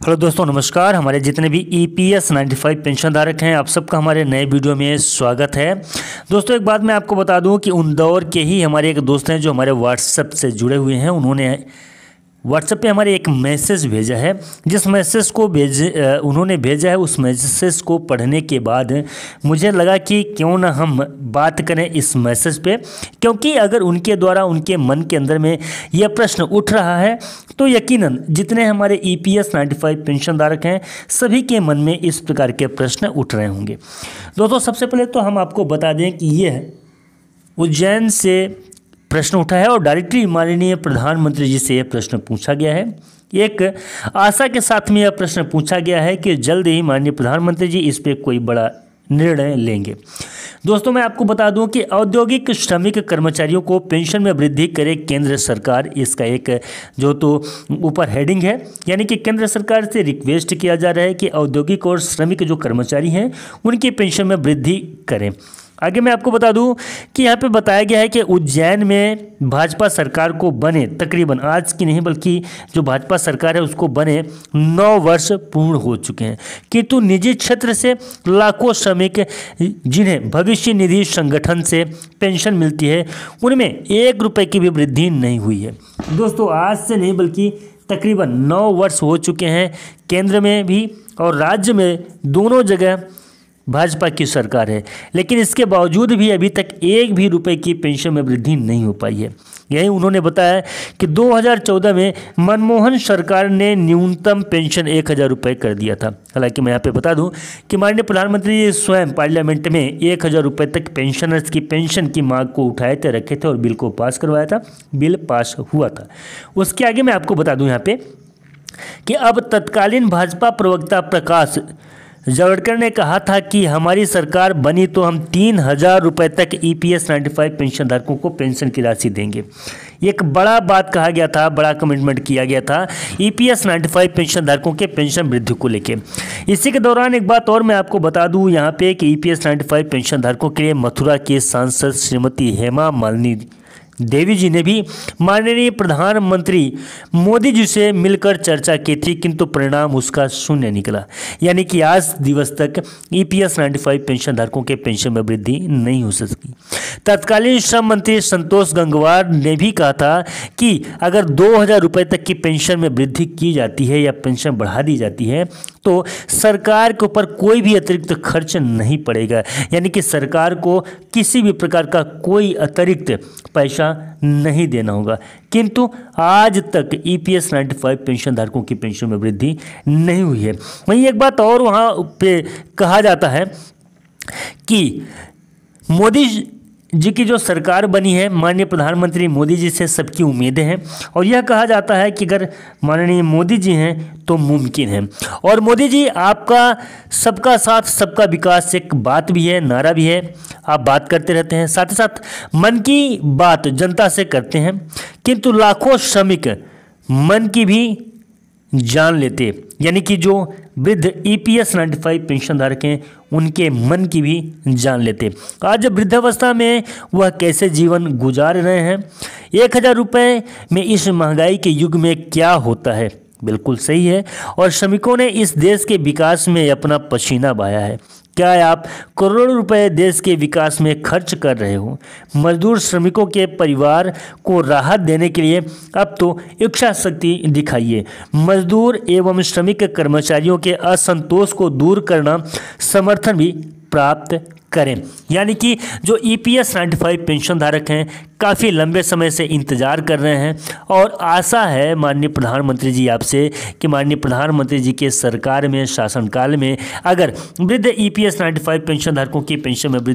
Hello दोस्तों, नमस्कार। हमारे जितने भी EPS 95 पेंशन धारक हैं, आप सबका हमारे नए वीडियो में स्वागत है। दोस्तों, एक बात मैं आपको बता दूं कि इंदौर के ही हमारे एक दोस्त हैं जो हमारे व्हाट्सएप से जुड़े हुए हैं। उन्होंने व्हाट्सएप पे हमारे एक मैसेज भेजा है। जिस मैसेज को उन्होंने भेजा है, उस मैसेज को पढ़ने के बाद मुझे लगा कि क्यों ना हम बात करें इस मैसेज पे, क्योंकि अगर उनके द्वारा उनके मन के अंदर में यह प्रश्न उठ रहा है तो यकीनन जितने हमारे EPS 95 पेंशन धारक हैं सभी के मन में इस प्रकार के प्रश्न उठ रहे होंगे। दोस्तों, सबसे पहले तो हम आपको बता दें कि यह उज्जैन से प्रश्न उठा है और डायरेक्टली माननीय प्रधानमंत्री जी से यह प्रश्न पूछा गया है। एक आशा के साथ में यह प्रश्न पूछा गया है कि जल्द ही माननीय प्रधानमंत्री जी इस पे कोई बड़ा निर्णय लेंगे। दोस्तों, मैं आपको बता दूं कि औद्योगिक श्रमिक कर्मचारियों को पेंशन में वृद्धि करे केंद्र सरकार, इसका एक जो तो ऊपर हेडिंग है, यानी कि केंद्र सरकार से रिक्वेस्ट किया जा रहा है कि औद्योगिक और श्रमिक जो कर्मचारी हैं उनकी पेंशन में वृद्धि करें। आगे मैं आपको बता दूं कि यहाँ पे बताया गया है कि उज्जैन में भाजपा सरकार को बने तकरीबन आज की नहीं बल्कि जो भाजपा सरकार है उसको बने 9 वर्ष पूर्ण हो चुके हैं, किंतु निजी क्षेत्र से लाखों श्रमिक जिन्हें भविष्य निधि संगठन से पेंशन मिलती है उनमें 1 रुपये की भी वृद्धि नहीं हुई है। दोस्तों, आज से नहीं बल्कि तकरीबन 9 वर्ष हो चुके हैं। केंद्र में भी और राज्य में दोनों जगह भाजपा की सरकार है, लेकिन इसके बावजूद भी अभी तक 1 भी रुपए की पेंशन में वृद्धि नहीं हो पाई है। यही उन्होंने बताया कि 2014 में मनमोहन सरकार ने न्यूनतम पेंशन 1000 रुपये कर दिया था। हालांकि मैं यहाँ पे बता दूं कि माननीय प्रधानमंत्री जी स्वयं पार्लियामेंट में 1000 रुपये तक पेंशनर्स की पेंशन की मांग को उठाए थे, रखे थे और बिल को पास करवाया था। बिल पास हुआ था। उसके आगे मैं आपको बता दूँ यहाँ पे कि अब तत्कालीन भाजपा प्रवक्ता प्रकाश जावड़ेकर ने कहा था कि हमारी सरकार बनी तो हम 3000 रुपये तक EPS 95 पेंशन धारकों को पेंशन की राशि देंगे। एक बड़ा बात कहा गया था, बड़ा कमिटमेंट किया गया था EPS 95 पेंशन धारकों के पेंशन वृद्धि को लेके। इसी के दौरान एक बात और मैं आपको बता दूं यहाँ पे कि EPS 95 पेंशन धारकों के लिए मथुरा के सांसद श्रीमती हेमा मालिनी देवी जी ने भी माननीय प्रधानमंत्री मोदी जी से मिलकर चर्चा की थी, किंतु परिणाम उसका शून्य निकला। यानी कि आज दिवस तक EPS 95 पेंशन धारकों के पेंशन में वृद्धि नहीं हो सकी। तत्कालीन श्रम मंत्री संतोष गंगवार ने भी कहा था कि अगर 2000 रुपये तक की पेंशन में वृद्धि की जाती है या पेंशन बढ़ा दी जाती है तो सरकार के ऊपर कोई भी अतिरिक्त खर्च नहीं पड़ेगा, यानी कि सरकार को किसी भी प्रकार का कोई अतिरिक्त पैसा नहीं देना होगा। किंतु आज तक EPS 95 पेंशन धारकों की पेंशन में वृद्धि नहीं हुई है। वहीं एक बात और वहाँ पे कहा जाता है कि मोदी जी की जो सरकार बनी है, माननीय प्रधानमंत्री मोदी जी से सबकी उम्मीदें हैं और यह कहा जाता है कि अगर माननीय मोदी जी हैं तो मुमकिन है। और मोदी जी आपका सबका साथ सबका विकास एक बात भी है, नारा भी है, आप बात करते रहते हैं, साथ ही साथ मन की बात जनता से करते हैं, किंतु लाखों श्रमिक मन की भी जान लेते, यानी कि जो वृद्ध EPS 95 पेंशन धारक हैं उनके मन की भी जान लेते। आज वृद्धावस्था में वह कैसे जीवन गुजार रहे हैं। 1000 रुपये में इस महंगाई के युग में क्या होता है, बिल्कुल सही है। और श्रमिकों ने इस देश के विकास में अपना पसीना बहाया है। क्या आप करोड़ों रुपए देश के विकास में खर्च कर रहे हो? मजदूर श्रमिकों के परिवार को राहत देने के लिए अब तो इच्छा शक्ति दिखाइए। मजदूर एवं श्रमिक कर्मचारियों के असंतोष को दूर करना, समर्थन भी प्राप्त करें। यानी कि जो EPS 95 पेंशन धारक हैं काफ़ी लंबे समय से इंतजार कर रहे हैं और आशा है माननीय प्रधानमंत्री जी आपसे कि माननीय प्रधानमंत्री जी के सरकार में शासनकाल में अगर वृद्ध EPS 95 पेंशन धारकों की पेंशन में वृद्धि